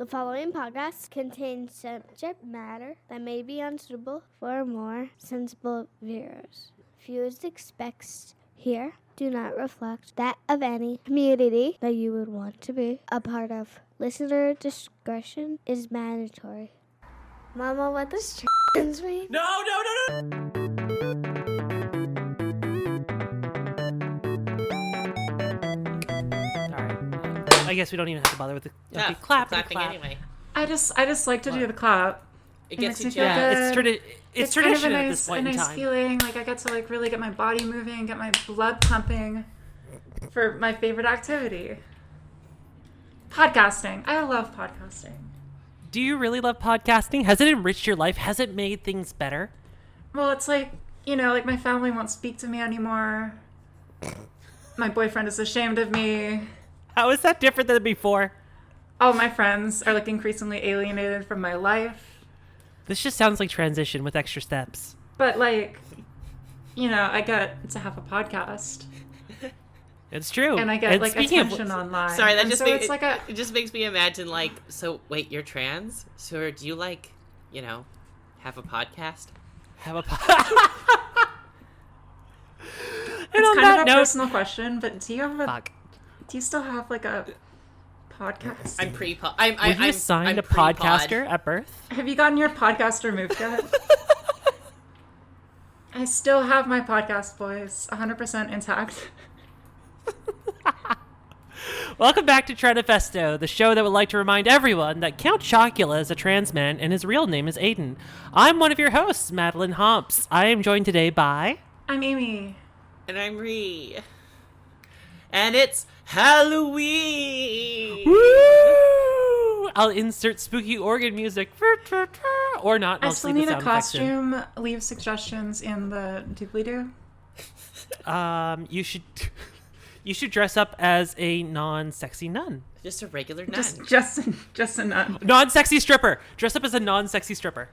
The following podcast contains subject matter that may be unsuitable for more sensible viewers. Views expressed here do not reflect that of any community that you would want to be a part of. Listener discretion is mandatory. Mama, what does trans mean? No. I guess we don't even have to bother with the clapping anyway. I just like to do the clap. It gets you feel jazzed. good. It's kind of tradition at this point in a nice time. feeling. Like I get to like really get my body moving, get my blood pumping for my favorite activity. Podcasting. I love podcasting. Do you really love podcasting? Has it enriched your life? Has it made things better? Well, it's like, like my family won't speak to me anymore. My boyfriend is ashamed of me. How is that different than before? All my friends are like increasingly alienated from my life. This just sounds like transition with extra steps. But like, I get to have a podcast. It's true. And I get like attention online. Sorry, that it just makes me imagine like, so wait, you're trans? So do you like, have a podcast? Have a podcast. It's kind of a personal question, but do you still have like a podcast? I'm pre-pod. Were you assigned a podcaster at birth? Have you gotten your podcast removed yet? I still have my podcast, boys. 100% intact. Welcome back to Tranifesto, the show that would like to remind everyone that Count Chocula is a trans man and his real name is Aiden. I'm one of your hosts, Madeline Homps. I am joined today by... I'm Amy. And I'm Ree. And it's Halloween! Woo! I'll insert spooky organ music. Or not. I still need a costume. Leave suggestions in the doobly-doo. You should dress up as a non-sexy nun. Just a regular nun. Just a nun. Non-sexy stripper. Dress up as a non-sexy stripper.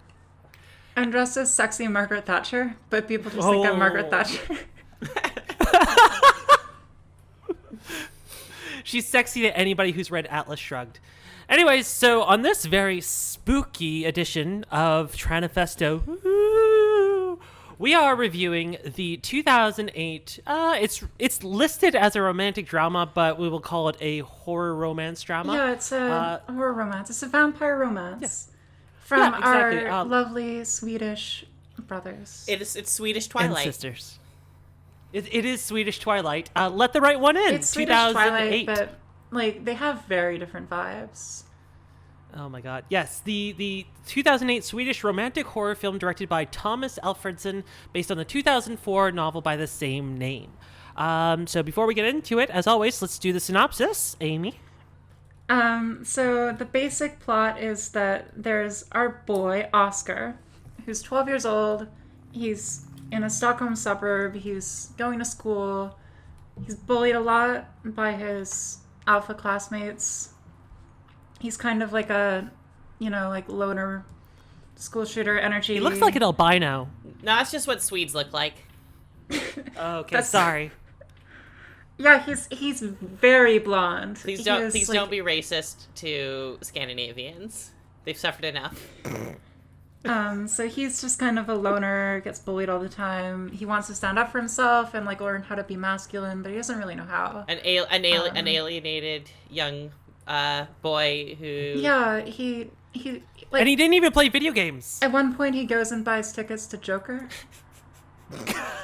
I'm dressed as sexy Margaret Thatcher, but people just think I'm Margaret Thatcher. She's sexy to anybody who's read Atlas Shrugged. Anyways, so on this very spooky edition of Tranifesto, we are reviewing the 2008. It's listed as a romantic drama, but we will call it a horror romance drama. Yeah, it's a horror romance. It's a vampire romance from exactly. our lovely Swedish brothers. It's Swedish Twilight. And sisters. It is Swedish Twilight. Let the right one in. It's Swedish Twilight, but like they have very different vibes. Oh my god. Yes, the 2008 Swedish romantic horror film directed by Thomas Alfredson, based on the 2004 novel by the same name. So before we get into it, as always, let's do the synopsis. Amy? So the basic plot is that there's our boy, Oscar, who's 12 years old. He's in a Stockholm suburb. He's going to school. He's bullied a lot by his alpha classmates. He's kind of like a, like loner school shooter energy. He looks like an albino. No, that's just what Swedes look like. Okay, sorry. Yeah, he's very blonde. Please don't be racist to Scandinavians. They've suffered enough. So he's just kind of a loner, gets bullied all the time. He wants to stand up for himself and like learn how to be masculine, but he doesn't really know how. An alienated young boy who... Yeah, he like... And he didn't even play video games. At one point he goes and buys tickets to Joker,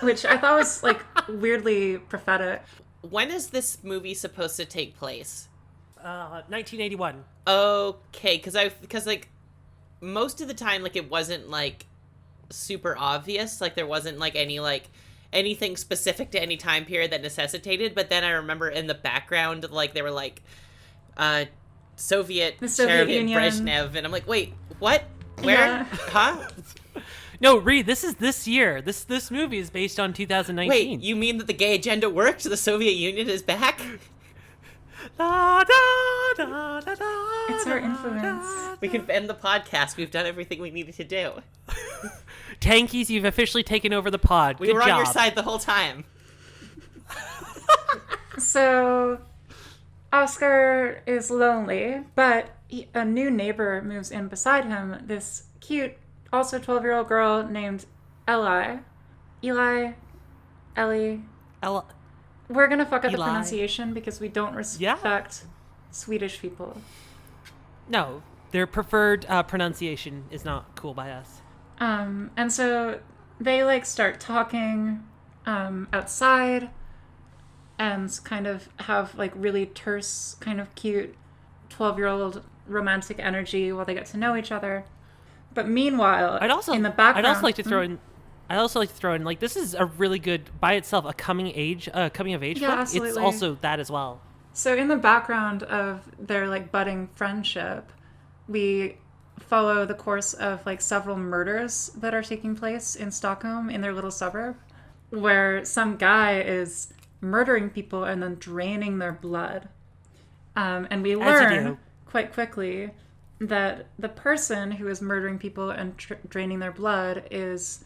which I thought was like weirdly prophetic. When is this movie supposed to take place? 1981. Okay, because like most of the time, like it wasn't like super obvious. Like there wasn't like anything specific to any time period that necessitated. But then I remember in the background, like they were like Soviet Union, Brezhnev, and I'm like, wait, what? Where? Yeah. Huh? No, Reed, this is this year. This movie is based on 2019. Wait, you mean that the gay agenda worked? The Soviet Union is back? Da, da, da, da, da, it's our influence. We can end the podcast. We've done everything we needed to do. Tankies, you've officially taken over the pod. We Good were job. on your side the whole time. So Oscar is lonely, but a new neighbor moves in beside him, this cute, also 12-year-old girl named Ellie. Ella. We're going to fuck up the Eli. pronunciation because we don't respect Swedish people. No, their preferred pronunciation is not cool by us. And so they like start talking outside and kind of have like really terse, kind of cute 12-year-old romantic energy while they get to know each other. But meanwhile, in the background, I'd also like to throw in like this is a really good by itself a coming of age Yeah, book. absolutely. It's also that as well. So in the background of their like budding friendship, we follow the course of like several murders that are taking place in Stockholm in their little suburb, where some guy is murdering people and then draining their blood. And we learn quite quickly that the person who is murdering people and draining their blood is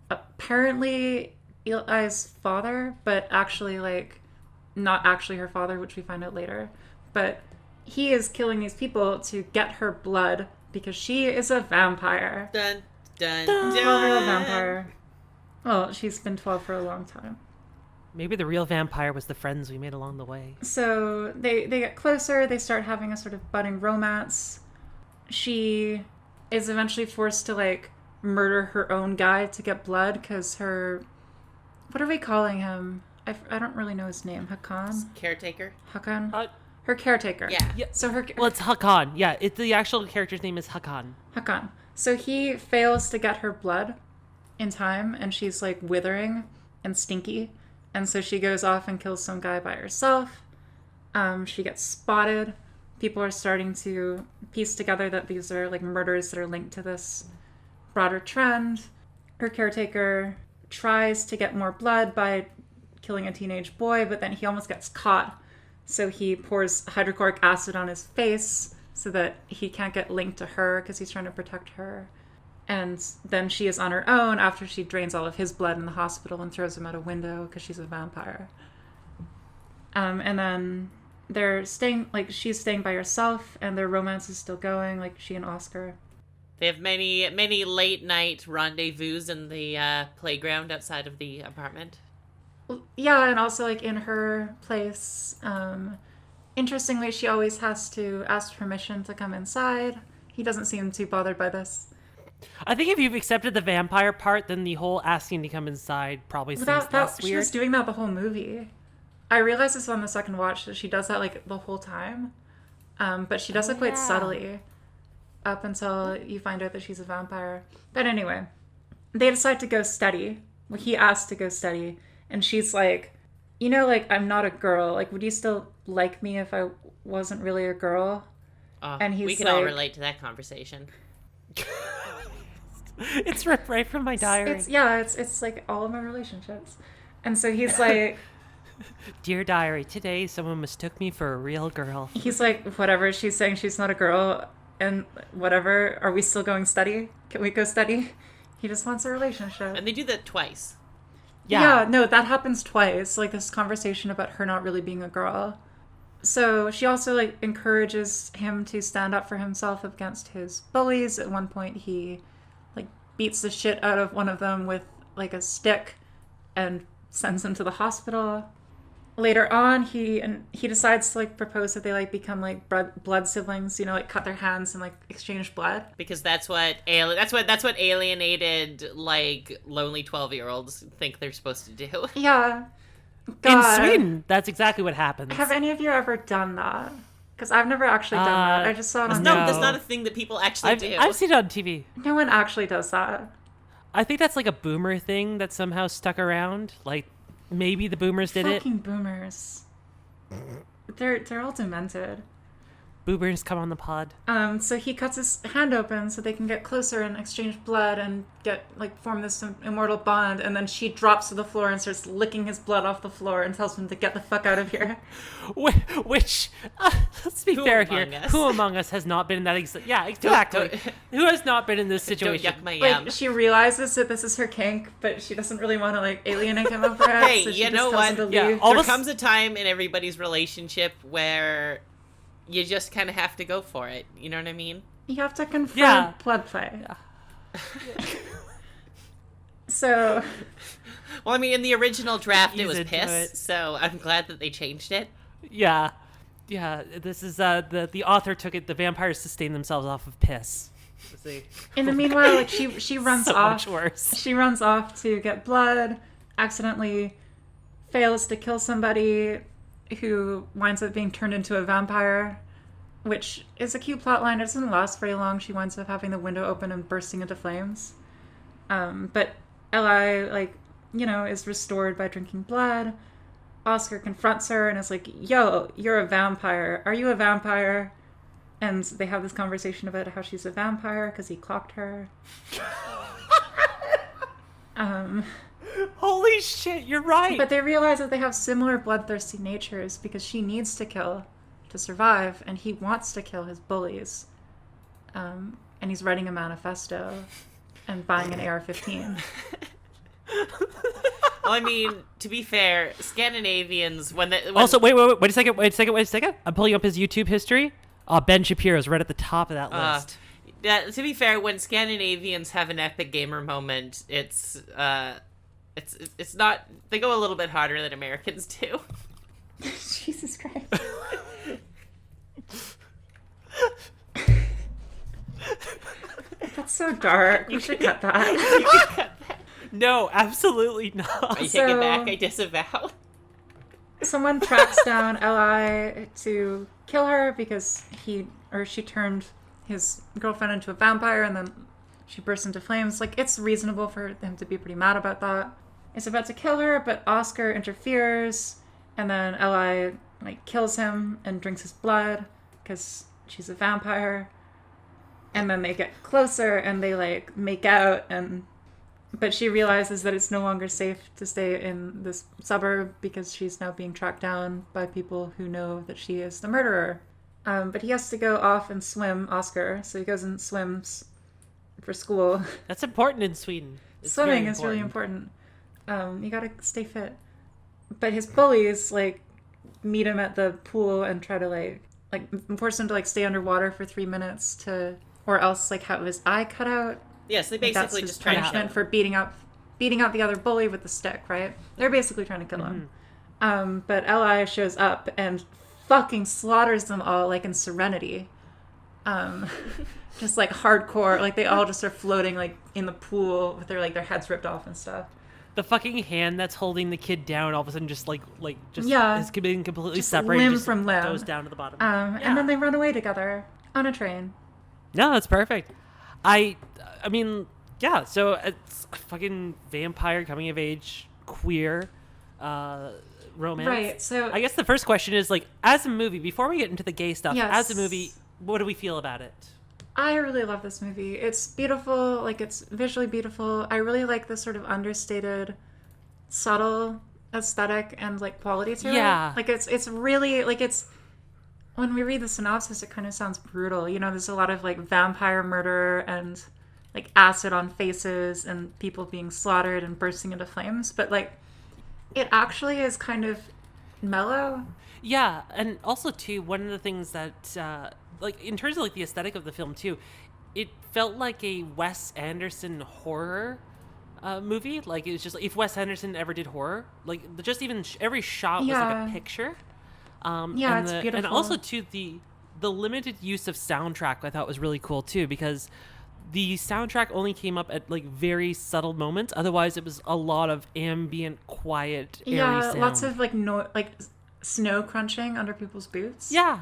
apparently Eli's father, but actually like not actually her father, which we find out later. But he is killing these people to get her blood because she is a vampire. Dun, dun, 12-year-old vampire. Well, she's been 12 for a long time. Maybe the real vampire was the friends we made along the way. So they get closer. They start having a sort of budding romance. She is eventually forced to like murder her own guy to get blood because her... What are we calling him? I don't really know his name. Caretaker. Hakan? Her caretaker. Yeah. So her... Well, it's Hakan. Yeah, the actual character's name is Hakan. Hakan. So he fails to get her blood in time, and she's like withering and stinky. And so she goes off and kills some guy by herself. She gets spotted. People are starting to piece together that these are like murders that are linked to this broader trend. Her caretaker tries to get more blood by killing a teenage boy, but then he almost gets caught. So he pours hydrochloric acid on his face so that he can't get linked to her because he's trying to protect her. And then she is on her own after she drains all of his blood in the hospital and throws him out a window because she's a vampire. And then she's staying by herself and their romance is still going, like she and Oscar. They have many, many late night rendezvous in the playground outside of the apartment. Yeah, and also like in her place. Interestingly, she always has to ask permission to come inside. He doesn't seem too bothered by this. I think if you've accepted the vampire part, then the whole asking to come inside probably seems less weird. She was doing that the whole movie. I realized this on the second watch that she does that like the whole time. But she does it quite subtly up until you find out that she's a vampire. But anyway, they decide to go study. Well, he asked to go study. And she's like, you know, like, I'm not a girl. Like, would you still like me if I wasn't really a girl? And he's we can like, all relate to that conversation. It's ripped right from my diary. It's like all of my relationships. And so he's like... Dear diary, today someone mistook me for a real girl. He's like, whatever, she's saying she's not a girl, and whatever, are we still going study? Can we go study? He just wants a relationship. And they do that twice. Yeah, no, that happens twice. Like this conversation about her not really being a girl. So she also like encourages him to stand up for himself against his bullies. At one point he like beats the shit out of one of them with like a stick and sends him to the hospital. Later on, he decides to like propose that they like become like blood siblings, you know, like cut their hands and like exchange blood. Because that's what alienated like lonely 12-year-olds think they're supposed to do. Yeah. God. In Sweden, that's exactly what happens. Have any of you ever done that? Because I've never actually done that. I just saw it on No, No. that's not a thing that people actually do. I've seen it on TV. No one actually does that. I think that's like a boomer thing that somehow stuck around. Like, maybe the boomers did it. Fucking boomers. They're all demented. Boomers come on the pod. So he cuts his hand open so they can get closer and exchange blood and form this immortal bond. And then she drops to the floor and starts licking his blood off the floor and tells him to get the fuck out of here. Which, let's be fair here. Who among us has not been in that? Yeah, exactly. Who has not been in this situation? Don't yuck my yum. Like, she realizes that this is her kink, but she doesn't really want to like alienate him over it. Hey, so she you just know tells him what? to Yeah, leave. all There this- comes a time in everybody's relationship where you just kind of have to go for it. You know what I mean? You have to confront Yeah. blood play. So, Well, I mean, in the original draft, it Ease was into piss, it. so I'm glad that they changed it. Yeah. This is the author took it. The vampires sustain themselves off of piss. in the meanwhile, like she runs So off. much worse. She runs off to get blood, accidentally fails to kill somebody who winds up being turned into a vampire, which is a cute plot line. It doesn't last very long. She winds up having the window open and bursting into flames. But Eli, like, is restored by drinking blood. Oscar confronts her and is like, yo, you're a vampire. Are you a vampire? And they have this conversation about how she's a vampire because he clocked her. Holy shit, you're right. But they realize that they have similar bloodthirsty natures because she needs to kill to survive, and he wants to kill his bullies. And he's writing a manifesto and buying an AR-15. Well, I mean, to be fair, Scandinavians, when Also, wait a second. I'm pulling up his YouTube history. Ben Shapiro's right at the top of that list. yeah, to be fair, when Scandinavians have an epic gamer moment, it's not. They go a little bit harder than Americans do. Jesus Christ. That's so dark. We should cut that. No, absolutely not. I take it back. I disavow. Someone tracks down Eli to kill her because she turned his girlfriend into a vampire and then she burst into flames. Like, it's reasonable for him to be pretty mad about that. It's about to kill her, but Oscar interferes, and then Eli, like, kills him and drinks his blood because she's a vampire. And then they get closer and they, like, make out, but she realizes that it's no longer safe to stay in this suburb because she's now being tracked down by people who know that she is the murderer. But he has to go off and swim, Oscar, so he goes and swims for school. That's important in Sweden. It's Swimming very is really important. You gotta stay fit. But his bullies, like, meet him at the pool and try to, like force him to, like, stay underwater for 3 minutes or else, like, have his eye cut out. Yes, they Like, basically that's just his try to punishment kill for beating up the other bully with the stick, right? They're basically trying to kill him. But Eli shows up and fucking slaughters them all, like in Serenity. Just like hardcore, like they all just are floating like in the pool with their heads ripped off and stuff. The fucking hand that's holding the kid down all of a sudden just Yeah. is being completely Just separated. limb just from limb. goes down to the bottom. And then they run away together on a train. No, that's perfect. I mean, yeah, so it's a fucking vampire coming of age queer romance. Right, so I guess the first question is, like, as a movie, before we get into the gay stuff, Yes. as a movie, what do we feel about it? I really love this movie. It's beautiful, like it's visually beautiful. I really like the sort of understated, subtle aesthetic and like quality to Yeah. it. Like it's really like it's when we read the synopsis, it kind of sounds brutal. There's a lot of like vampire murder and like acid on faces and people being slaughtered and bursting into flames. But like it actually is kind of mellow. Yeah, and also too, one of the things that like in terms of like the aesthetic of the film too, it felt like a Wes Anderson horror movie. Like it was just like, if Wes Anderson ever did horror, like just even every shot was like Yeah. a picture. Yeah, and it's And beautiful. also too, the limited use of soundtrack I thought was really cool too, because the soundtrack only came up at like very subtle moments. Otherwise, it was a lot of ambient, quiet, airy sound. Lots of like snow crunching under people's boots. Yeah.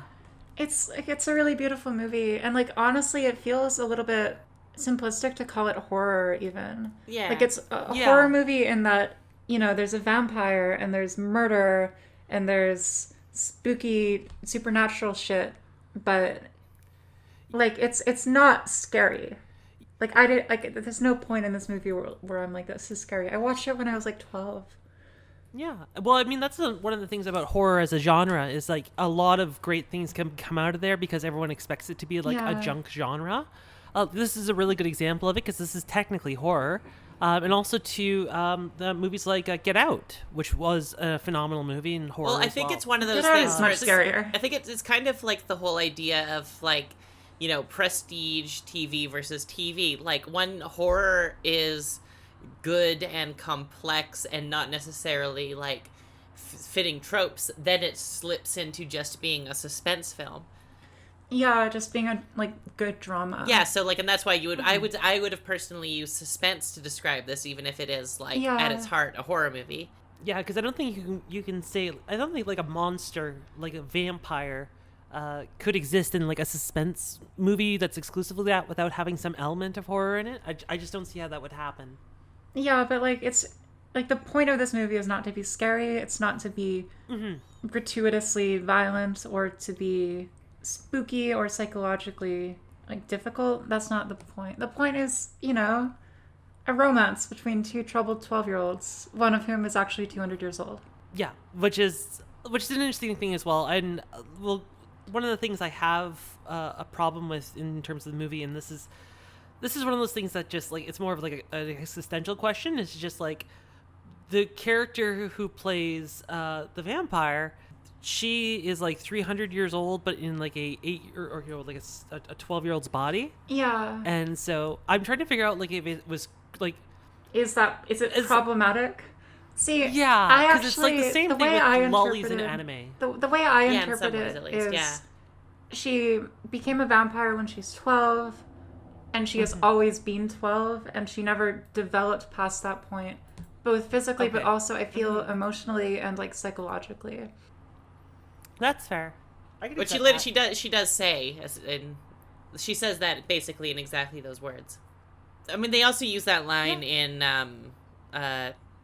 It's a really beautiful movie, and like honestly, it feels a little bit simplistic to call it horror even. Yeah. Like it's a Yeah. horror movie in that, there's a vampire and there's murder and there's spooky supernatural shit, but like it's not scary. Like there's no point in this movie where I'm like, this is scary. I watched it when I was like 12. Yeah. Well, I mean, that's one of the things about horror as a genre is like a lot of great things can come out of there because everyone expects it to be like a Yeah. junk genre. this is a really good example of it because this is technically horror. And also to the movies like Get Out, which was a phenomenal movie and horror. Well, I as think well. it's one of those Get Out things is where much it's- scarier. I think it's kind of like the whole idea of like, you know, prestige TV versus TV. Like, when horror is good and complex and not necessarily like fitting tropes, then it slips into just being a suspense film. Yeah, just being a like good drama. Yeah, so like, and that's why I would have personally used suspense to describe this, even if it is like Yeah. at its heart a horror movie. Yeah, because I don't think you can say, I don't think like a monster, like a vampire, could exist in like a suspense movie that's exclusively that without having some element of horror in it. I just don't see how that would happen. Yeah, but like it's like the point of this movie is not to be scary. It's not to be gratuitously violent or to be spooky or psychologically like difficult. That's not the point. The point is, you know, a romance between two troubled 12-year-olds, one of whom is actually 200 years old. Yeah, which is an interesting thing as well. And well, one of the things I have a problem with in terms of the movie, and this is one of those things that just like, it's more of like an existential question. It's just like the character who plays the vampire. She is like 300 years old, but in like a 8 or you know, like a 12-year-old's body. Yeah. And so I'm trying to figure out like if it was like, Is it problematic? See, yeah, I because actually it's like the same the thing way with I lollies in interpreted- anime. The way I Yeah, in interpret some ways it at least, is yeah. she became a vampire when she's 12, and she has always been 12, and she never developed past that point, both physically but Okay. also I feel emotionally and like psychologically. That's fair. I can But accept that. she does say, and she says that basically in exactly those words. I mean, they also use that line in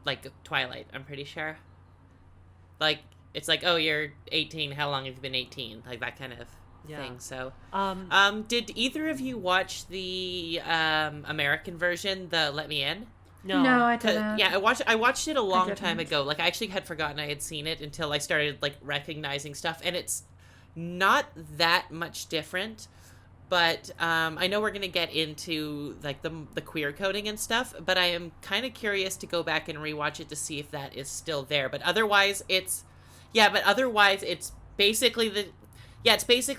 like Twilight, I'm pretty sure. Like, it's like, oh, you're 18, how long have you been 18? Like that kind of Yeah. thing. So did either of you watch the American version, the Let Me In? No, I 'Cause- didn't. Yeah, I watched it a long time didn't. ago. Like, I actually had forgotten I had seen it until I started like recognizing stuff, and it's not that much different. But I know we're gonna get into like the queer coding and stuff. But I am kind of curious to go back and rewatch it to see if that is still there. But otherwise, it's basically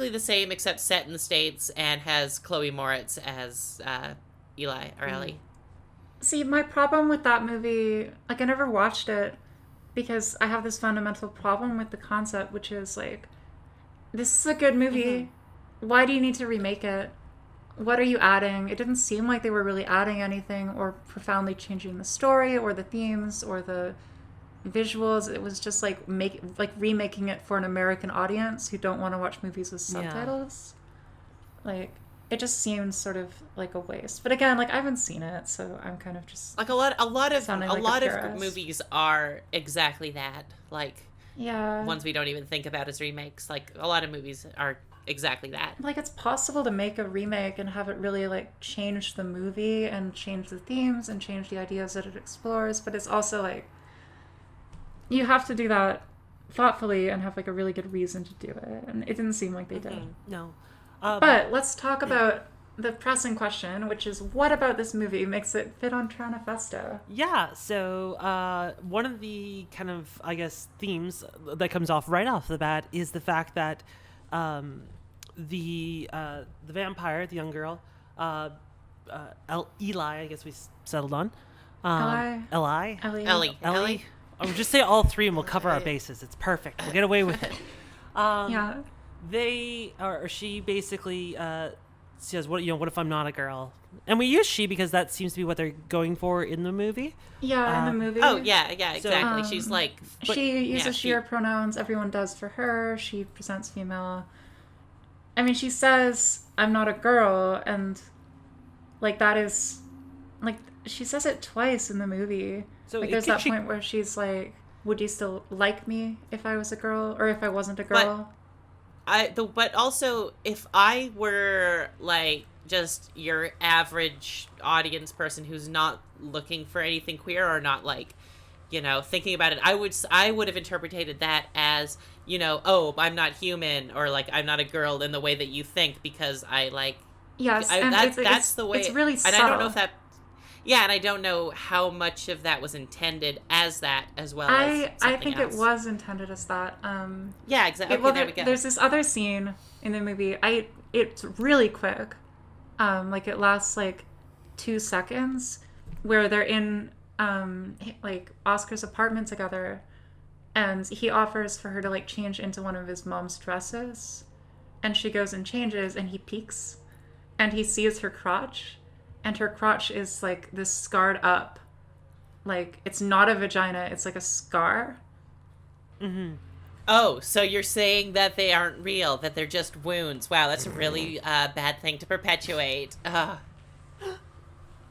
the same, except set in the States and has Chloe Moritz as Eli or Ellie. See, my problem with that movie, like I never watched it because I have this fundamental problem with the concept, which is like, this is a good movie. Why do you need to remake it? What are you adding? It didn't seem like they were really adding anything or profoundly changing the story or the themes or the visuals. It was just like remaking it for an American audience who don't want to watch movies with subtitles. Like, it just seemed sort of like a waste. But again, like I haven't seen it, so I'm kind of just Like a lot of Sounding like a purist. movies are exactly that. Like yeah. ones we don't even think about as remakes. Like a lot of movies are exactly that. Like it's possible to make a remake and have it really like change the movie and change the themes and change the ideas that it explores, but it's also like you have to do that thoughtfully and have like a really good reason to do it, and it didn't seem like they did. No. But let's talk about the pressing question, which is what about this movie makes it fit on Tranifesto? Yeah, so one of the kind of, I guess, themes that comes off right off the bat is the fact that the vampire, the young girl, Eli, I guess we settled on. Eli? Ellie. Or just say all three and we'll cover our bases. It's perfect. We'll get away with it. Yeah. She basically says, "What if I'm not a girl?" And we use she because that seems to be what they're going for in the movie. Yeah, in the movie. Oh yeah, exactly. She's like She uses she- she/her pronouns. Everyone does for her. She presents female. I mean, she says, "I'm not a girl," and like that is, like she says it twice in the movie. So like it there's could- that she- point where she's like, "Would you still like me if I was a girl, or if I wasn't a girl?" But also if I were like just your average audience person who's not looking for anything queer or not like, thinking about it, I would have interpreted that as, oh, I'm not human, or like I'm not a girl in the way that you think because I like Yes, and that's the way. It's really and subtle. I don't know if that. Yeah, and I don't know how much of that was intended as that, as well as I something think else. it was intended as that. Yeah, exactly. Okay, Well, there we go. there's this other scene in the movie. It's really quick. Like it lasts like 2 seconds, where they're in like Oscar's apartment together, and he offers for her to like change into one of his mom's dresses, and she goes and changes, and he peeks, and he sees her crotch, and her crotch is like this scarred up, like it's not a vagina, it's like a scar. Oh, so you're saying that they aren't real, that they're just wounds. Wow, that's a really bad thing to perpetuate.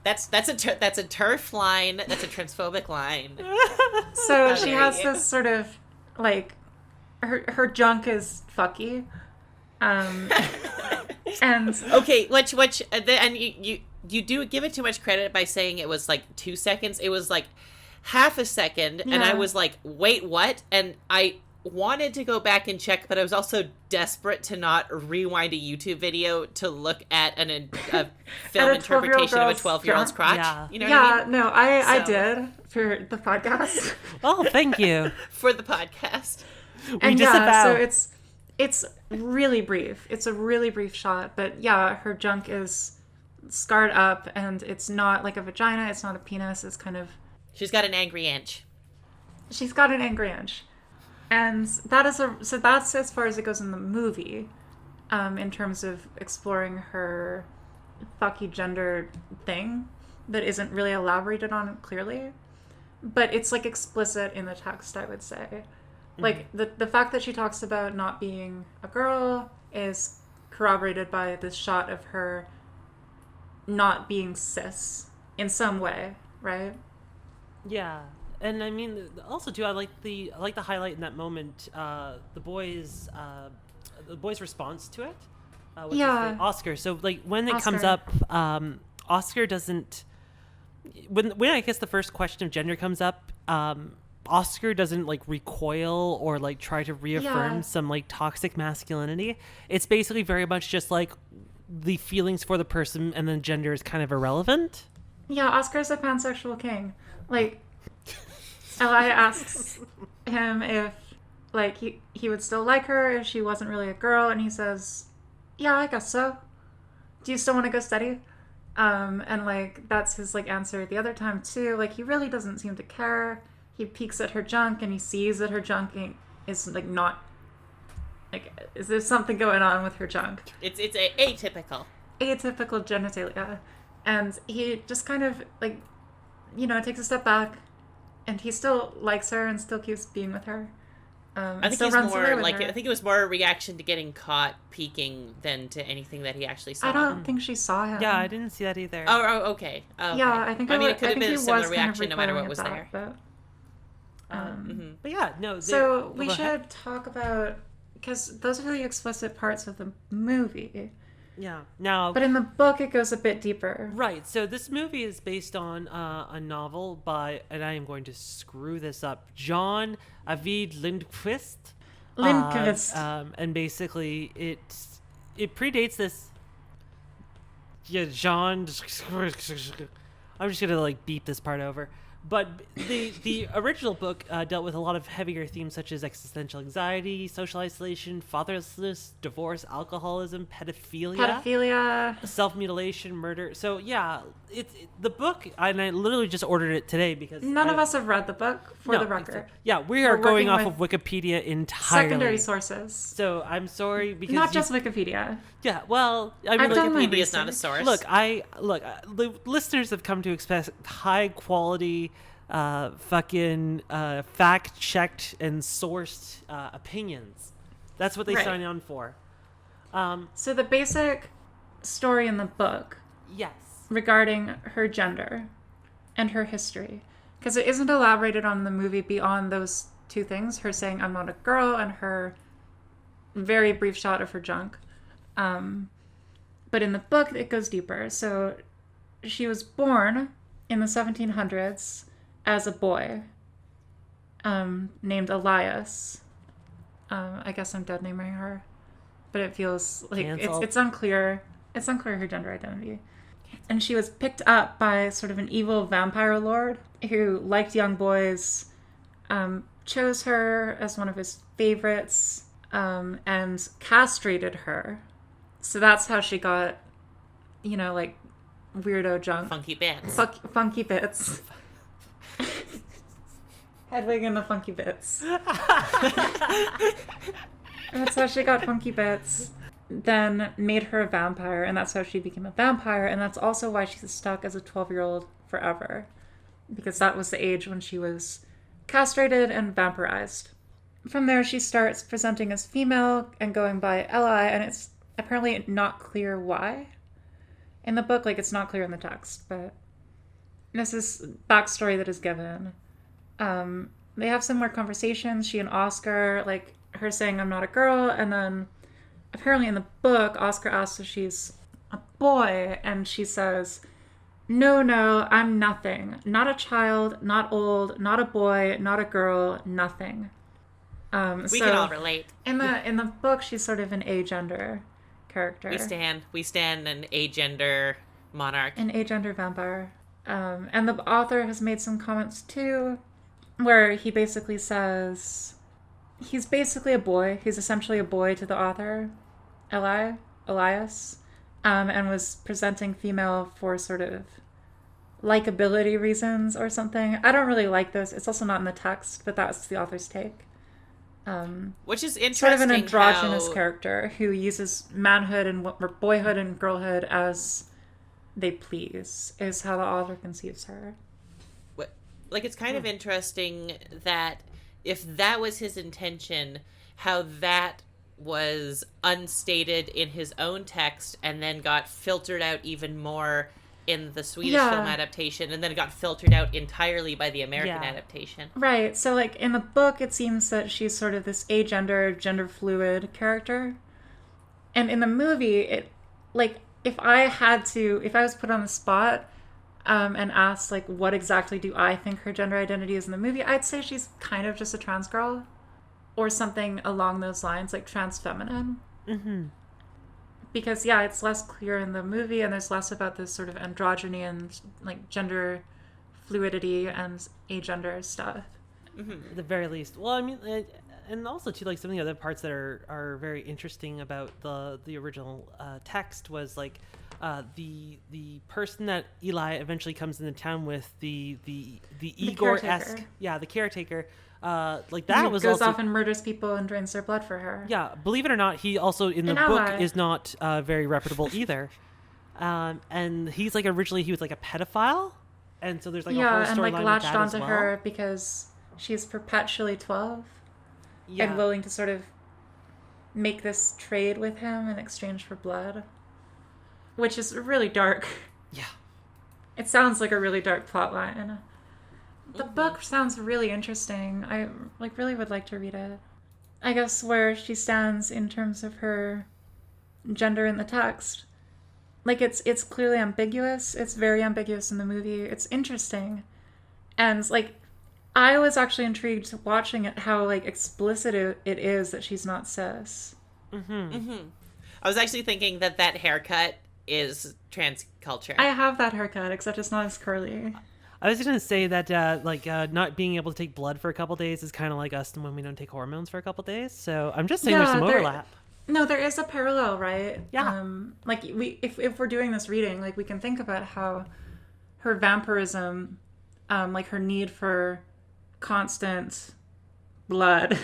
That's a turf line. That's a transphobic line. So she dare has you. this sort of like her junk is fucky, and Okay, and you do give it too much credit by saying it was like 2 seconds. It was like half a second, and I Yeah. was like, wait, what? And I wanted to go back and check, but I was also desperate to not rewind a YouTube video to look at a film At a 12-year-old interpretation of a girl's 12-year-old's crotch. Yeah. You know what I mean? no, I So- did for the podcast. Oh, thank you. For the podcast. And disavow. so it's really brief. It's a really brief shot, but yeah, her junk is scarred up, and it's not like a vagina. It's not a penis. It's kind of She's got an angry inch. she's got an angry inch, and that's as far as it goes in the movie, in terms of exploring her fucky gender thing that isn't really elaborated on clearly, but it's like explicit in the text, I would say. Like the fact that she talks about not being a girl is corroborated by this shot of her not being cis in some way, right? Yeah, and I mean, also too, I like the highlight in that moment, the boy's response to it. What's his Yeah. name? Oscar. So like when it comes Oscar. up, Oscar doesn't. When I guess the first question of gender comes up, Oscar doesn't like recoil or like try to reaffirm Yeah. some like toxic masculinity. It's basically very much just like the feelings for the person, and then gender is kind of irrelevant. Yeah, Oscar's a pansexual king. Like, Eli asks him if, like, he would still like her if she wasn't really a girl, and he says, yeah, I guess so. Do you still want to go steady? And, like, that's his, like, answer the other time, too. Like, he really doesn't seem to care. He peeks at her junk, and he sees that her junk is, like, not... Like, is there something going on with her junk? It's atypical. Atypical genitalia. And he just kind of, like, takes a step back, and he still likes her and still keeps being with her. I think he's more like I think it was more a reaction to getting caught peeking than to anything that he actually saw. I don't think she saw him. Yeah, I didn't see that either. Oh, okay. Okay. Yeah, I think I mean, it could I have think been he a similar was kind of reaction no matter what recoiling was at there. that, but, But yeah, no. so we go ahead. should talk about, because those are the explicit parts of the movie. Yeah. Now, But in the book, it goes a bit deeper. right. So this movie is based on a novel by, and I am going to screw this up, John Avid Lindqvist. Lindqvist. And basically, it predates this. Yeah, John. I'm just gonna like beep this part over. But the original book dealt with a lot of heavier themes such as existential anxiety, social isolation, fatherlessness, divorce, alcoholism, Pedophilia. self-mutilation, murder. So yeah, the book, and I literally just ordered it today because None of us have read the book, for the record. Yeah, we are We're going working off of Wikipedia entirely. Secondary sources. So I'm sorry because Not just Wikipedia. yeah. Well, I mean, I've done my Wikipedia is not a research. source. look, the listeners have come to expect high quality, fucking fact checked and sourced opinions. That's what they Right. sign on for. So the basic story in the book Yes. regarding her gender and her history, because it isn't elaborated on in the movie beyond those two things, her saying I'm not a girl and her very brief shot of her junk, but in the book it goes deeper. So she was born in the 1700s as a boy named Elias. I guess I'm dead naming her, but it feels like Cancel. it's unclear. It's unclear her gender identity. And she was picked up by sort of an evil vampire lord who liked young boys, chose her as one of his favorites, and castrated her. So that's how she got, like, weirdo junk. Funky bits. Funky bits. Hedwig and the funky bits. That's how she got funky bits. Then made her a vampire, and that's how she became a vampire, and that's also why she's stuck as a 12-year-old forever. Because that was the age when she was castrated and vampirized. From there, she starts presenting as female and going by Eli, and it's apparently not clear why. In the book, like, it's not clear in the text, but this is backstory that is given. They have similar conversations, she and Oscar, like, her saying, I'm not a girl, and then apparently in the book, Oscar asks if she's a boy, and she says, no, I'm nothing. Not a child, not old, not a boy, not a girl, nothing. We can all relate. In the book, she's sort of an agender character. We stand an agender monarch. An agender vampire. And the author has made some comments too, where he basically says he's basically a boy. He's essentially a boy to the author, Elias, and was presenting female for sort of likability reasons or something. I don't really like this. It's also not in the text, but that's the author's take. Which is interesting. Sort of an androgynous character who uses manhood and boyhood and girlhood as they please, is how the author conceives her. Like, it's kind of interesting that if that was his intention, how that was unstated in his own text and then got filtered out even more in the Swedish film adaptation, and then it got filtered out entirely by the American adaptation. Right. So, like, in the book, it seems that she's sort of this agender, gender fluid character. And in the movie, it, like, if I was put on the spot and asked, like, what exactly do I think her gender identity is in the movie, I'd say she's kind of just a trans girl or something along those lines, like trans feminine. Mm-hmm. Because, it's less clear in the movie, and there's less about this sort of androgyny and, like, gender fluidity and agender stuff. Mm-hmm. At the very least. Well, I mean, and also, too, like, some of the other parts that are very interesting about the original text was, like, the person that Eli eventually comes into town with, the Igor-esque... the caretaker... like that was goes also, off and murders people and drains their blood for her. Yeah, believe it or not, he also in the book is not very reputable either. And he's like originally he was like a pedophile, and so there's like a whole storyline and like latched onto well. her because she's perpetually 12 and willing to sort of make this trade with him in exchange for blood, which is really dark. Yeah, it sounds like a really dark plot line. The book sounds really interesting. I really would like to read it. I guess where she stands in terms of her gender in the text. Like, it's clearly ambiguous. It's very ambiguous in the movie. It's interesting. And, like, I was actually intrigued watching it how, like, explicit it is that she's not cis. Mm-hmm. Mm-hmm. I was actually thinking that haircut is trans culture. I have that haircut, except it's not as curly. I was going to say that, not being able to take blood for a couple days is kind of like us when we don't take hormones for a couple days. So I'm just saying there's some overlap. No, there is a parallel, right? Yeah. Like, if we're doing this reading, like, we can think about how her vampirism, like, her need for constant blood,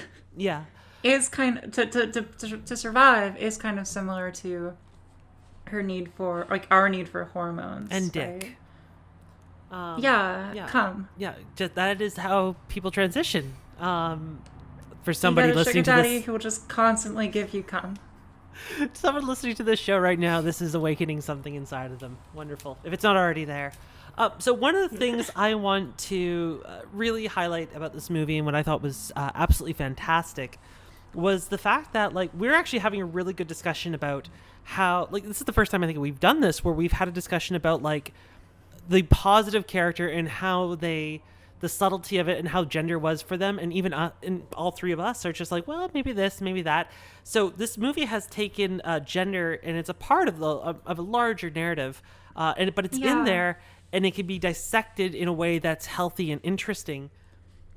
is kind of, to survive, is kind of similar to her need for, like, our need for hormones. And dick. Right? Come. Yeah, just that is how people transition. For somebody you got a listening sugar to daddy this, who will just constantly give you cum. Someone listening to this show right now, this is awakening something inside of them. Wonderful, if it's not already there. So one of the things I want to really highlight about this movie, and what I thought was absolutely fantastic, was the fact that, like, we're actually having a really good discussion about how, like, this is the first time I think we've done this, where we've had a discussion about, like, the positive character and how they the subtlety of it and how gender was for them, and even and all three of us are just like, well, maybe this, maybe that. So this movie has taken gender, and it's a part of a larger narrative, but it's in there, and it can be dissected in a way that's healthy and interesting.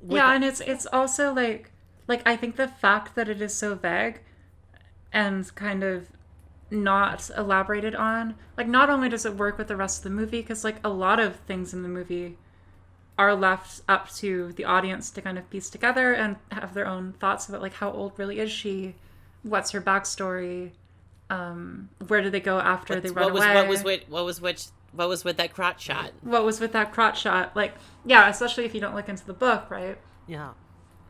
And it's also like I think the fact that it is so vague and kind of not elaborated on, like, not only does it work with the rest of the movie, because like a lot of things in the movie are left up to the audience to kind of piece together and have their own thoughts about, like, how old really is she, what's her backstory, where did they go after they run away, what was with that crotch shot, like, yeah, especially if you don't look into the book, right? Yeah.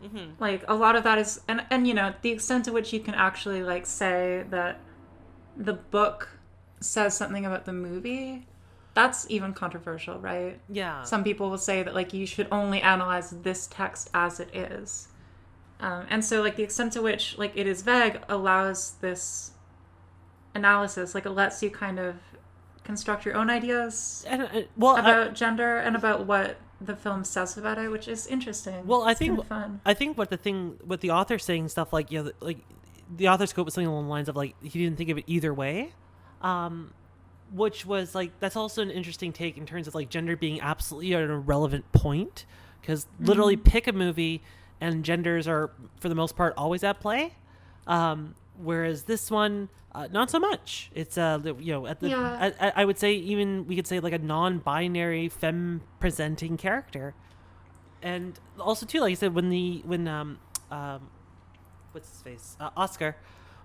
Mm-hmm. Like, a lot of that is, and you know, the extent to which you can actually, like, say that the book says something about the movie, that's even controversial, right? Yeah. Some people will say that, like, you should only analyze this text as it is. And so, like, the extent to which, like, it is vague allows this analysis. Like, it lets you kind of construct your own ideas about gender and about what the film says about it, which is interesting. Well, I it's think kind of fun. I think what the author saying stuff like, you know, like the author's quote was something along the lines of, like, he didn't think of it either way, which was like, that's also an interesting take in terms of, like, gender being absolutely an irrelevant point, because literally pick a movie and genders are for the most part always at play, whereas this one not so much. It's you know, at the I would say, even we could say, like, a non-binary femme presenting character. And also too, like I said, when what's his face, Oscar,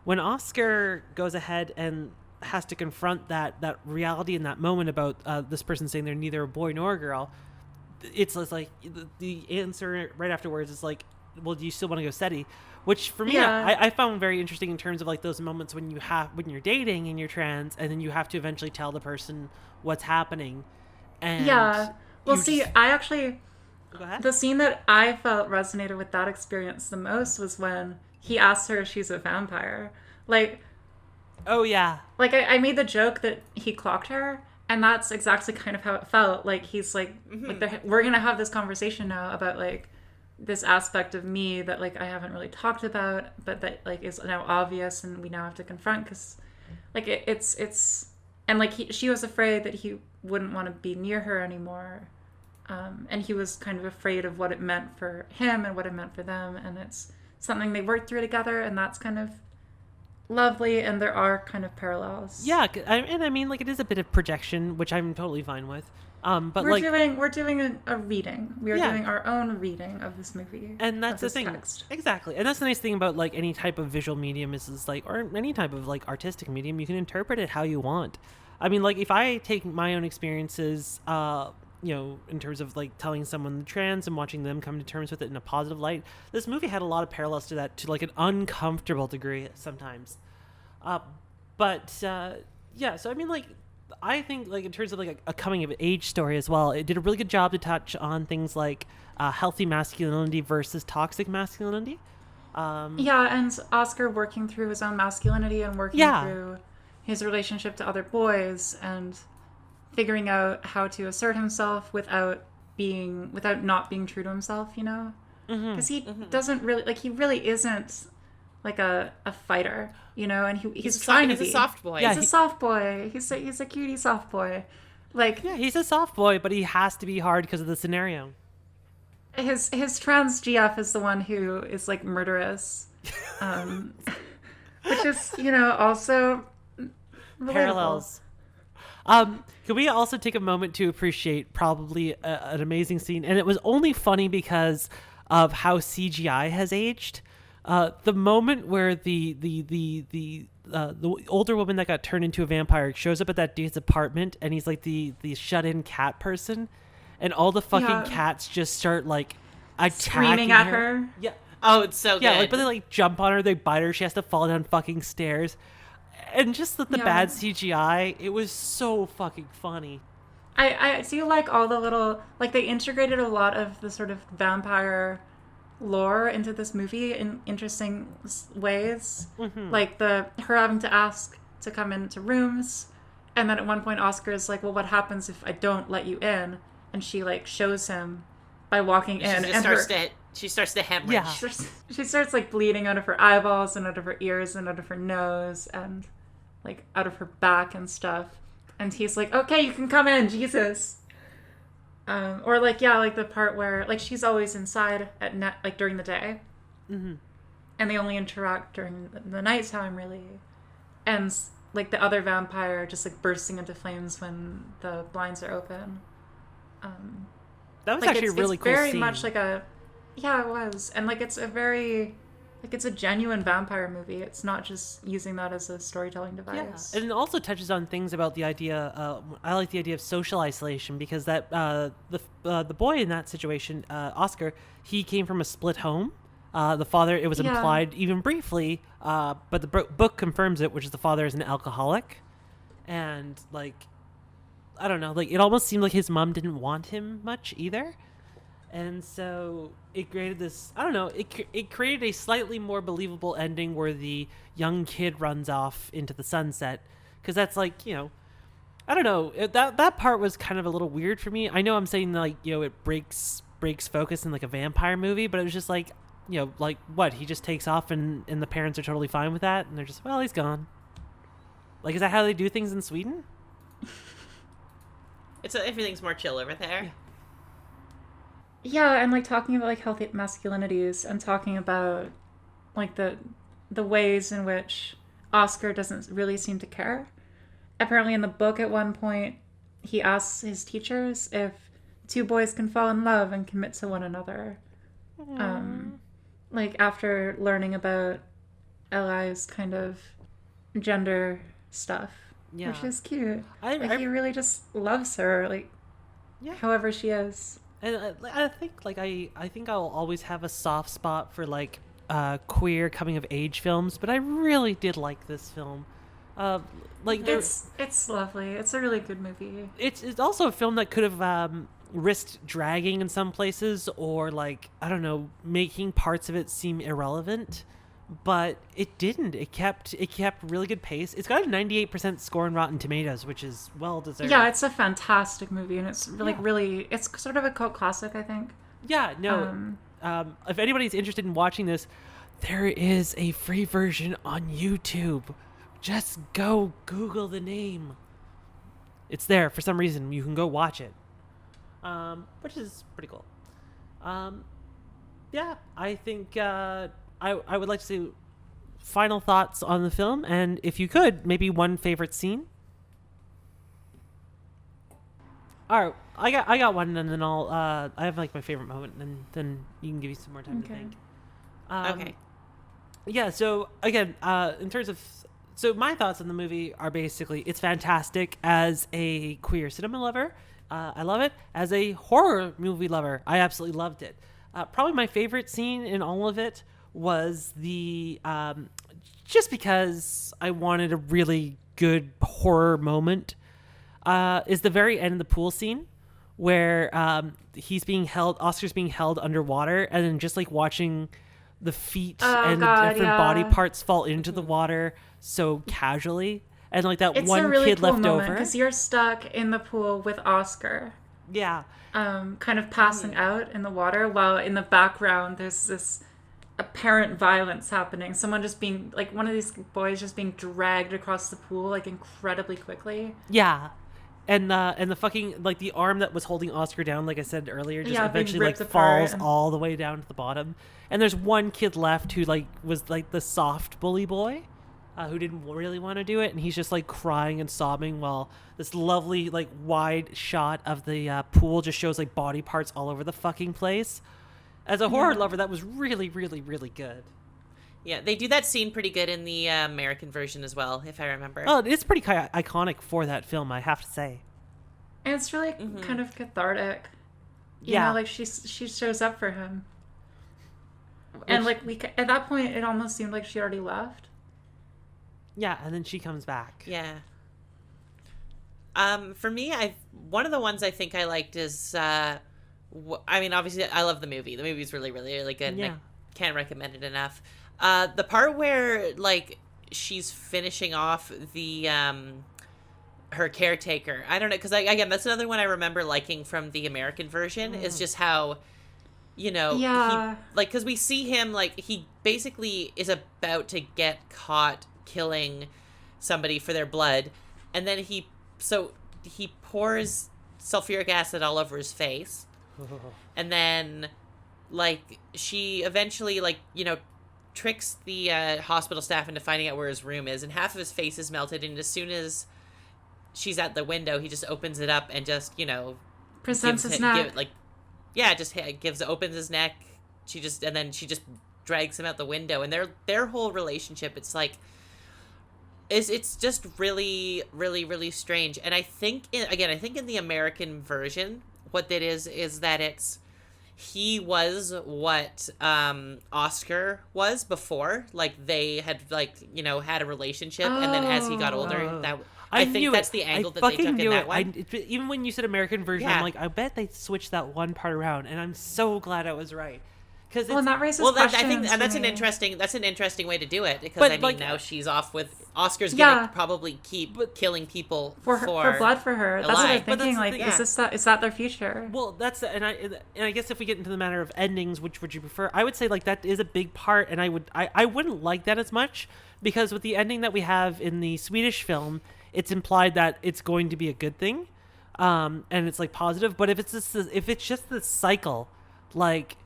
when Oscar goes ahead and has to confront that reality in that moment about this person saying they're neither a boy nor a girl, it's like the answer right afterwards is like, well, do you still want to go steady? Which for me, I found very interesting in terms of, like, those moments when you're dating and you're trans, and then you have to eventually tell the person what's happening. And well, see, I actually, go ahead. the scene that I felt resonated with that experience the most was when he asked her if she's a vampire. Like, oh yeah, like I made the joke that he clocked her, and that's exactly kind of how it felt. Like, he's like, like, we're gonna have this conversation now about, like, this aspect of me that, like, I haven't really talked about, but that, like, is now obvious and we now have to confront, because, like, it's and, like, she was afraid that he wouldn't want to be near her anymore, and he was kind of afraid of what it meant for him and what it meant for them, and it's something they worked through together, and that's kind of lovely, and there are kind of parallels. Yeah, and I mean, like, it is a bit of projection, which I'm totally fine with. But we're doing a reading. We are doing our own reading of this movie, and that's the thing. Text. Exactly, and that's the nice thing about, like, any type of visual medium is like, or any type of, like, artistic medium, you can interpret it how you want. I mean, like, if I take my own experiences, you know, in terms of, like, telling someone they're trans and watching them come to terms with it in a positive light, this movie had a lot of parallels to that, to, like, an uncomfortable degree sometimes. Yeah, so I mean, like, I think, like, in terms of, like, a coming of age story as well, it did a really good job to touch on things like healthy masculinity versus toxic masculinity. And Oscar working through his own masculinity and working through his relationship to other boys and figuring out how to assert himself without not being true to himself, you know? Because he doesn't really, like, he really isn't, like, a fighter, you know, and he's trying to be. He's a soft boy. He's a soft boy. He's a cutie soft boy. Like, yeah, he's a soft boy, but he has to be hard because of the scenario. His trans GF is the one who is, like, murderous, which is, you know, also relatable. Parallels. Can we also take a moment to appreciate probably an amazing scene, and it was only funny because of how CGI has aged. The moment where the older woman that got turned into a vampire shows up at that dude's apartment, and he's like the shut-in cat person, and all the fucking cats just start, like, attacking screaming at her. Yeah. Oh, it's so good. Yeah, like, but they, like, jump on her, they bite her, she has to fall down fucking stairs. And just the bad CGI, it was so fucking funny. I do like all the little, like, they integrated a lot of the sort of vampire lore into this movie in interesting ways. Like her having to ask to come into rooms, and then at one point Oscar is like, well, what happens if I don't let you in? And she, like, shows him by walking She in, just and she starts to hemorrhage. Yeah. she starts like bleeding out of her eyeballs and out of her ears and out of her nose and like out of her back and stuff. And he's like, "Okay, you can come in, Jesus." Or like, yeah, like the part where like she's always inside at night, like during the day, Mm-hmm. and they only interact during the nighttime, really. And like the other vampire just like bursting into flames when the blinds are open. That was Like actually a really it's cool very scene. much like a, yeah, it was, and like it's a very, like it's a genuine vampire movie. It's not just using that as a storytelling device. And it also touches on things about the idea. I like the idea of social isolation because that the boy in that situation, Oscar, he came from a split home. The father, it was Yeah. implied even briefly, but the book confirms it, which is the father is an alcoholic, and like, I don't know, like it almost seemed like his mom didn't want him much either. And so it created this, I don't know, it created a slightly more believable ending where the young kid runs off into the sunset. Because that's like, you know, I don't know, that part was kind of a little weird for me. I know I'm saying like, you know, it breaks focus in like a vampire movie, but it was just like, you know, like what, he just takes off and the parents are totally fine with that? And they're just, well, he's gone. Like, is that how they do things in Sweden? Everything's more chill over there. Yeah, and like talking about like healthy masculinities and talking about like the ways in which Oscar doesn't really seem to care. Apparently in the book at one point he asks his teachers if two boys can fall in love and commit to one another. Like after learning about Eli's kind of gender stuff. Yeah. Which is cute. I He really just loves her, like, Yeah. however she is. And I think like I think I'll always have a soft spot for like queer coming of age films, but I really did like this film. Like It's lovely. It's a really good movie. it's also a film that could have risked dragging in some places, or like, I don't know, making parts of it seem irrelevant, but it didn't. It kept really good pace. It's got a 98% score on Rotten Tomatoes, which is well deserved. Yeah, it's a fantastic movie, and it's really, it's sort of a cult classic, I think. Yeah, no. If anybody's interested in watching this, there is a free version on YouTube. Just go Google the name. It's there for some reason. You can go watch it, which is pretty cool. Yeah, I think I would like to see final thoughts on the film, and if you could, maybe one favorite scene. All right, I got one, and then I'll I have like my favorite moment, and then you can give you some more time to think. Okay. Yeah. So again, in terms of, so my thoughts on the movie are basically it's fantastic as a queer cinema lover. I love it as a horror movie lover. I absolutely loved it. Probably my favorite scene in all of it was the just because I wanted a really good horror moment. Is the very end of the pool scene where Oscar's being held underwater, and then just like watching the feet and different body parts fall into the water so casually, and like that It's one a really kid cool left moment over. because you're stuck in the pool with Oscar, Yeah. kind of passing out in the water, while in the background there's this apparent violence happening. Someone just being like, one of these boys just being dragged across the pool like incredibly quickly. Yeah. And the fucking, like, the arm that was holding Oscar down, like I said earlier, just Yeah, being eventually like ripped apart falls and- all the way down to the bottom. And there's one kid left who like was like the soft bully boy, who didn't really want to do it, and he's just like crying and sobbing while this lovely like wide shot of the pool just shows like body parts all over the fucking place. As a horror lover, that was really, really, really good. Yeah, they do that scene pretty good in the American version as well, if I remember. Oh, it's pretty iconic for that film, I have to say. And it's really kind of cathartic. You Yeah. know, like she shows up for him. And like at that point it almost seemed like she already left. Yeah, and then she comes back. Yeah. For me, one of the ones I think I liked is, I mean, obviously, I love the movie. The movie's really, really, really good. Yeah. And I can't recommend it enough. The part where like she's finishing off the her caretaker. I don't know, because again, that's another one I remember liking from the American version. Is just how Yeah. because we see him, like, he basically is about to get caught killing somebody for their blood, and then he pours sulfuric acid all over his face, and then, like, she eventually, like, tricks the hospital staff into finding out where his room is, and half of his face is melted, and as soon as she's at the window, he just opens it up and just, presents his neck. Opens his neck. She just drags him out the window, and their whole relationship, it's like, it's just really, really, really strange. And I think in the American version, what that is that he was what Oscar was before. Like, they had, like, had a relationship, and then as he got older, I think that's the angle that they took in that one. Even when you said American version, Yeah. I'm like, I bet they switched that one part around, and I'm so glad I was right. Because and that raises questions. I think, and that's for an interesting way to do it, because But, I mean, like, now she's off with Oscar's Yeah. gonna probably keep killing people for blood for her. That's what I'm alive. But that's thinking. the Like, thing, is that their future? Well, that's and I guess if we get into the matter of endings, which would you prefer? I would say, like, that is a big part, and I wouldn't like that as much, because with the ending that we have in the Swedish film, it's implied that it's going to be a good thing, and it's, like, positive. But if it's just this cycle, like,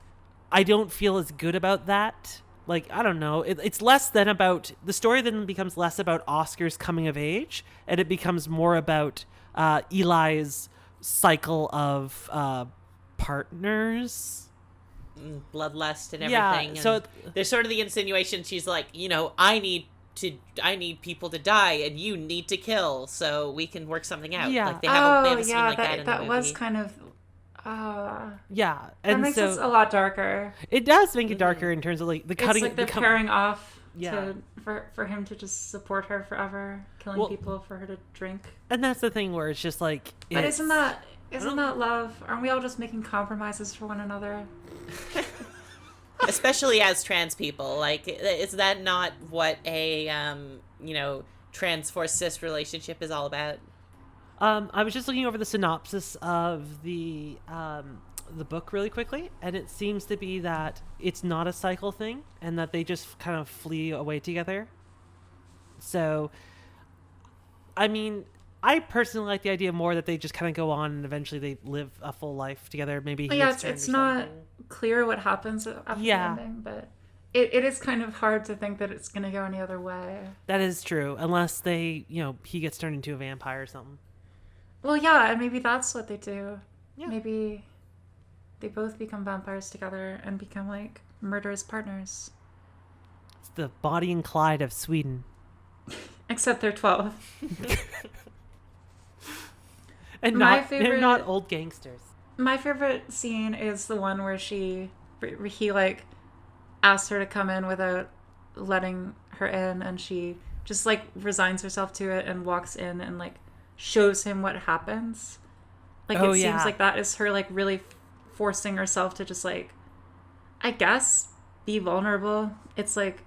I don't feel as good about that. Like, I don't know. It's less than about the story. Then becomes less about Oscar's coming of age, and it becomes more about Eli's cycle of partners, bloodlust and Yeah, everything. so And there's sort of the insinuation she's like, I need people to die, and you need to kill, so we can work something out. Yeah. Like, they have a scene yeah, like that in the that movie. was kind of. yeah, That and makes so it a lot darker. it does make it darker in terms of, like, the cutting. It's like they're the pairing off Yeah. for him to just support her forever, killing Well- people for her to drink. and that's the thing where it's just like. But it's- isn't that love? Aren't we all just making compromises for one another? Especially as trans people, like, is that not what a trans force cis relationship is all about? I was just looking over the synopsis of the book really quickly, and it seems to be that it's not a cycle thing, and that they just kind of flee away together. So, I mean, I personally like the idea more that they just kind of go on and eventually they live a full life together. Maybe he Yeah, gets turned it's or not something. clear what happens after Yeah. the ending, but it is kind of hard to think that it's going to go any other way. That is true, unless they, he gets turned into a vampire or something. Well, yeah, and maybe that's what they do. Yeah. Maybe they both become vampires together and become, like, murderous partners. It's the Bonnie and Clyde of Sweden. Except they're 12. And they're not old gangsters. My favorite scene is the one where he, like, asks her to come in without letting her in, and she just, like, resigns herself to it and walks in and, like, shows him what happens. Like, Oh, it yeah. seems like that is her, like, really forcing herself to just, like, I guess, be vulnerable. It's, like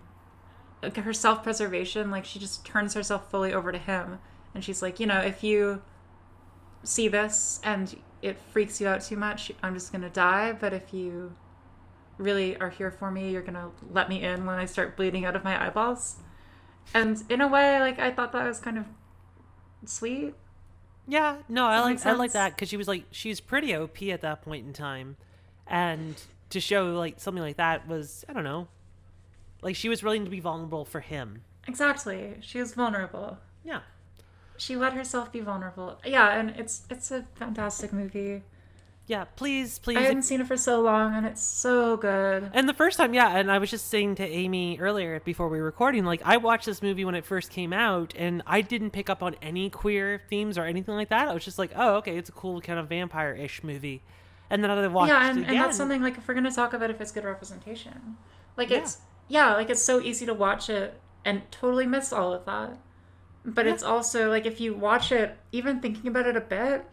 her self-preservation, like, she just turns herself fully over to him. And she's like, if you see this and it freaks you out too much, I'm just going to die. But if you really are here for me, you're going to let me in when I start bleeding out of my eyeballs. And in a way, like, I thought that was kind of sweet. Yeah, no, I like sense? that, because she's pretty OP at that point in time, and to show, like, something like that was, I don't know, like, she was willing to be vulnerable for him. Exactly. She was vulnerable. Yeah. She let herself be vulnerable. Yeah, and it's a fantastic movie. Yeah, please. I hadn't seen it for so long, and it's so good. And the first time, yeah, and I was just saying to Amy earlier before we were recording, like, I watched this movie when it first came out, and I didn't pick up on any queer themes or anything like that. I was just like, oh, okay, it's a cool kind of vampire-ish movie. And then I watched Yeah, it and again. that's something, like, if we're going to talk about if it's good representation. Like, Yeah. it's so easy to watch it and totally miss all of that. But it's also, like, if you watch it, even thinking about it a bit,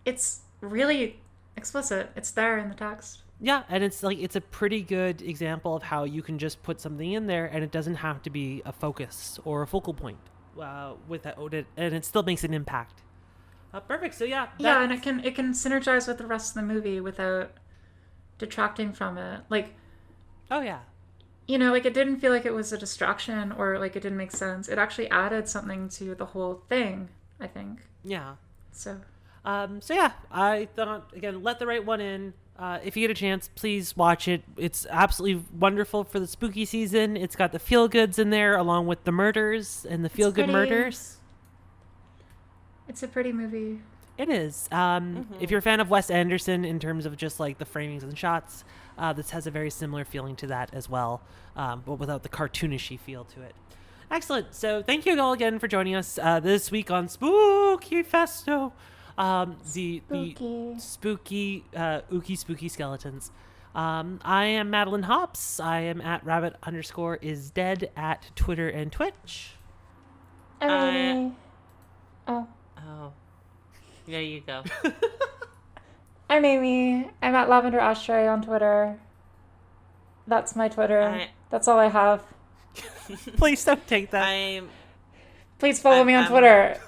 it's really explicit. It's there in the text. Yeah, and it's like, it's a pretty good example of how you can just put something in there and it doesn't have to be a focus or a focal point with that, and it still makes an impact. Perfect. So yeah, Yeah, and it can synergize with the rest of the movie without detracting from it. Like, Oh yeah. you know, like it didn't feel like it was a distraction or like it didn't make sense. It actually added something to the whole thing, I think. Yeah. So So yeah, I thought, again, Let the Right One In. If you get a chance, please watch it. It's absolutely wonderful for the spooky season. It's got the feel goods in there along with the murders and the feel good pretty. murders. it's a pretty movie. It is. If you're a fan of Wes Anderson in terms of just like the framings and shots, this has a very similar feeling to that as well, but without the cartoonishy feel to it. Excellent. So thank you all again for joining us this week on Spooky Festo. The spooky, ooky spooky skeletons. I am Madeline Hops. I am at rabbit_is_dead at Twitter and Twitch. Oh. Oh. There you go. I'm Amy. I'm at Lavender Ashtray on Twitter. That's my Twitter. That's all I have. Please don't take that. Please follow me on Twitter.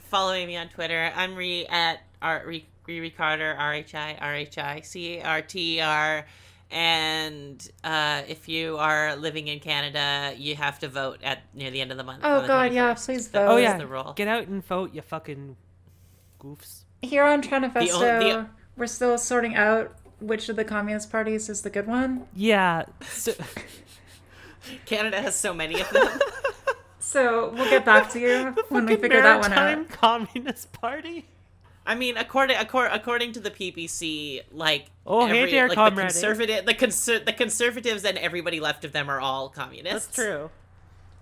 Follow me on Twitter. I'm at Riri Carter, RHICARTER. And if you are living in Canada, you have to vote near the end of the month. Oh God, yeah, please vote. Oh yeah, the rule. Get out and vote, you fucking goofs. Here on Tranifesto, we're still sorting out which of the communist parties is the good one. Yeah. So... Canada has so many of them. So we'll get back to you when we figure that one out. Communist Party. I mean, according to the PPC, like the conservatives and everybody left of them are all communists. That's true.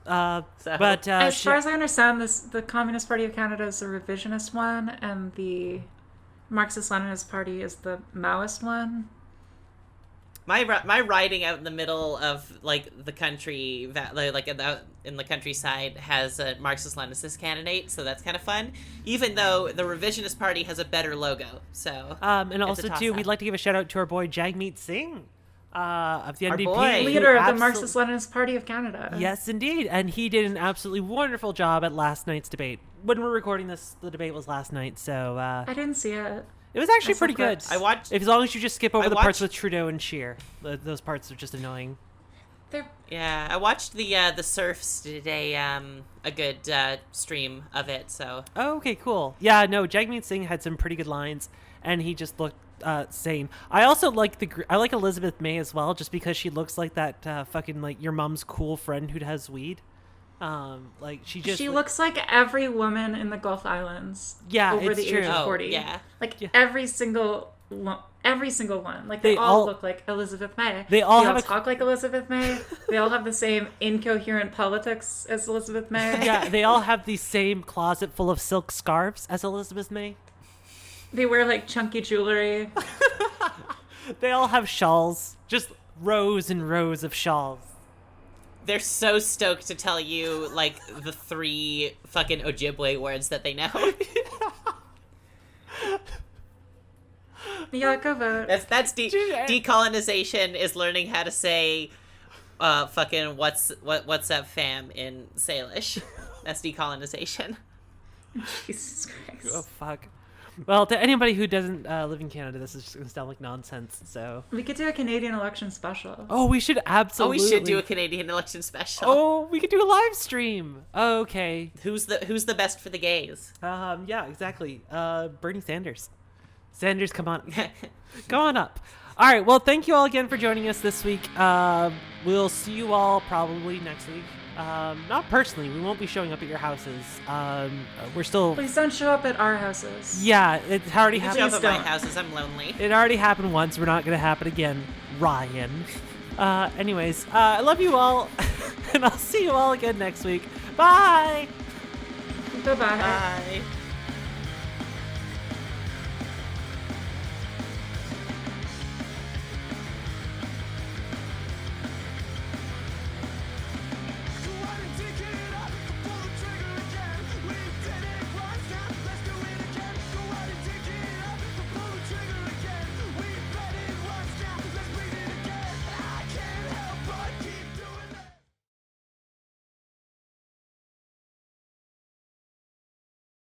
But as far as I understand, the Communist Party of Canada is the revisionist one, and the Marxist-Leninist Party is the Maoist one. My riding out in the middle of like the country, like in the countryside, has a Marxist-Leninist candidate, so that's kind of fun. Even though the revisionist party has a better logo, so and also too, we'd like to give a shout out to our boy Jagmeet Singh of the NDP, leader of the Marxist-Leninist Party of Canada. Yes, indeed, and he did an absolutely wonderful job at last night's debate. When we're recording this, the debate was last night, so I didn't see it. It was actually pretty good. I watched. As long as you just skip over the parts with Trudeau and Scheer, those parts are just annoying. Yeah, I watched the Surfs did a good stream of it. So. Oh, okay, cool. Yeah, no, Jagmeet Singh had some pretty good lines, and he just looked sane. I also like Elizabeth May as well, just because she looks like that fucking like your mom's cool friend who has weed. Like she looks like every woman in the Gulf Islands. Yeah, over the age of 40. Yeah, every single one. Like they all look like Elizabeth May. They all talk like Elizabeth May. They all have the same incoherent politics as Elizabeth May. Yeah, they all have the same closet full of silk scarves as Elizabeth May. They wear like chunky jewelry. They all have shawls, just rows and rows of shawls. They're so stoked to tell you, like, the 3 fucking Ojibwe words that they know. Yeah, go vote. That's decolonization is learning how to say, fucking what's up, fam, in Salish. That's decolonization. Jesus Christ. Oh fuck. Well, to anybody who doesn't live in Canada, this is just gonna sound like nonsense. So we could do a Canadian election special. Oh, we should absolutely. Oh, we should do a Canadian election special. Oh, we could do a live stream. Okay. Who's the best for the gays? Yeah, exactly. Bernie Sanders. Sanders, come on, come on up. All right. Well, thank you all again for joining us this week. We'll see you all probably next week. Not personally. We won't be showing up at your houses. We're still. Please don't show up at our houses. Yeah, it's already happened. Show up at my houses. I'm lonely. It already happened once. We're not going to happen again, Ryan. Anyways, I love you all, and I'll see you all again next week. Bye. Bye-bye. Bye.